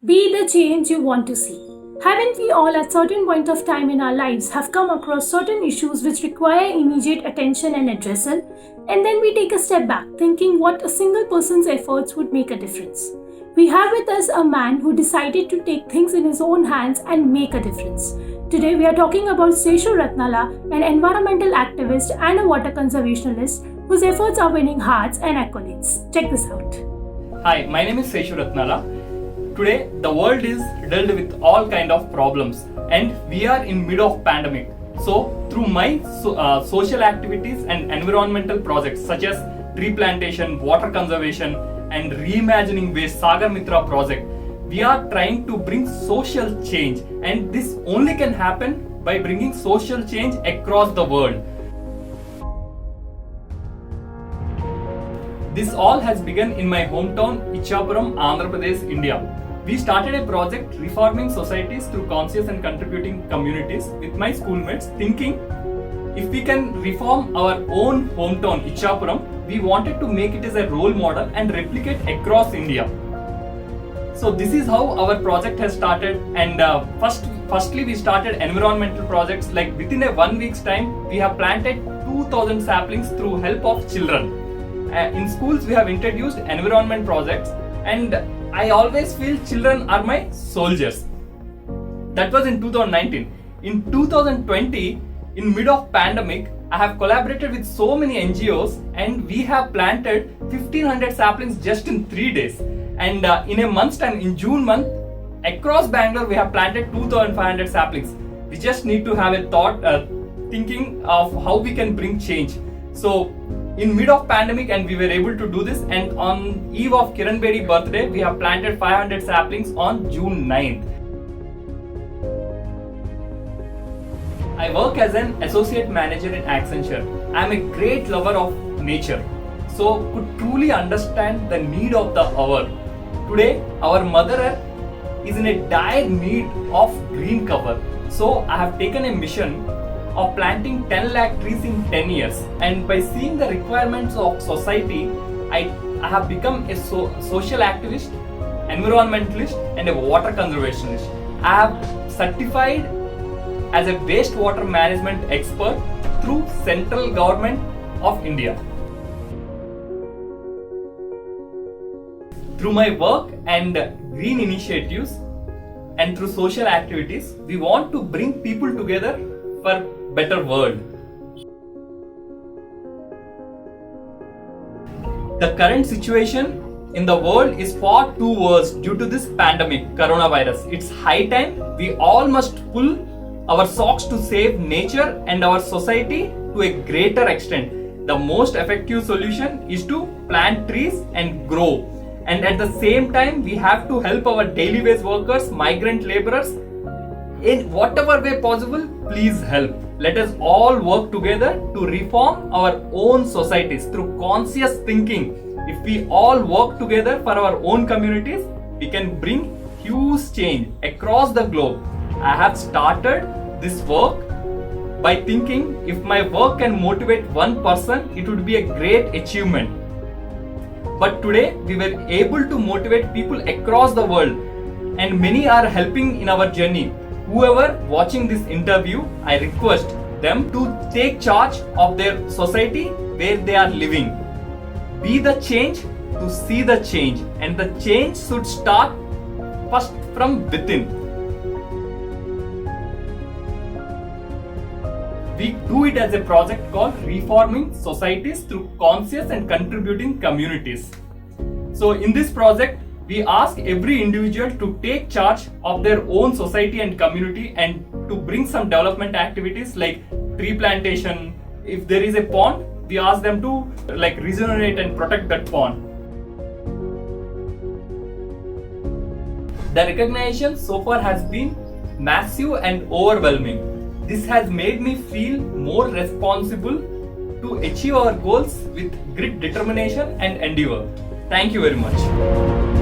Be the change you want to see. Haven't we all at certain point of time in our lives have come across certain issues which require immediate attention and addressal, and then we take a step back thinking what a single person's efforts would make a difference. We have with us a man who decided to take things in his own hands and make a difference. Today we are talking about Seshu Ratnala, an environmental activist and a water conservationist whose efforts are winning hearts and accolades. Check this out. Hi, my name is Seshu Ratnala. Today, the world is riddled with all kind of problems, and we are in mid of pandemic. So, through my social activities and environmental projects such as tree plantation, water conservation, and reimagining waste Sagar Mitra project, we are trying to bring social change, and this only can happen by bringing social change across the world. This all has begun in my hometown, Ichapuram, Andhra Pradesh, India. We started a project reforming societies through conscious and contributing communities with my schoolmates, thinking if we can reform our own hometown, Ichapuram, we wanted to make it as a role model and replicate across India. So this is how our project has started, and firstly we started environmental projects. Like within a 1 week's time, we have planted 2,000 saplings through help of children. In schools, we have introduced environment projects, and I always feel children are my soldiers. That was in 2019. In 2020, in mid of pandemic, I have collaborated with so many NGOs, and we have planted 1,500 saplings just in 3 days. And in a month's time, in June month, across Bangalore, we have planted 2,500 saplings. We just need to have a thought, thinking of how we can bring change. So, in mid of pandemic, and we were able to do this, and on eve of Kiran Bedi birthday, we have planted 500 saplings on June 9th. I work as an associate manager in Accenture. I am a great lover of nature, so could truly understand the need of the hour. Today, our Mother Earth is in a dire need of green cover. So I have taken a mission of planting 10 lakh trees in 10 years, and by seeing the requirements of society, I have become a social activist, environmentalist, and a water conservationist. I have certified as a wastewater management expert through Central Government of India. Through my work and green initiatives and through social activities, we want to bring people together for better world. The current situation in the world is far too worse due to this pandemic, coronavirus. It's high time we all must pull our socks to save nature and our society to a greater extent. The most effective solution is to plant trees and grow. And at the same time, we have to help our daily wage workers, migrant laborers, in whatever way possible. Please help. Let us all work together to reform our own societies through conscious thinking. If we all work together for our own communities, we can bring huge change across the globe. I have started this work by thinking if my work can motivate one person, it would be a great achievement. But today, we were able to motivate people across the world, and many are helping in our journey. Whoever watching this interview, I request them to take charge of their society where they are living. Be the change to see the change, and the change should start first from within. We do it as a project called Reforming Societies through Conscious and Contributing Communities. So in this project, we ask every individual to take charge of their own society and community, and to bring some development activities like tree plantation. If there is a pond, we ask them to regenerate and protect that pond. The recognition so far has been massive and overwhelming. This has made me feel more responsible to achieve our goals with grit, determination, and endeavor. Thank you very much.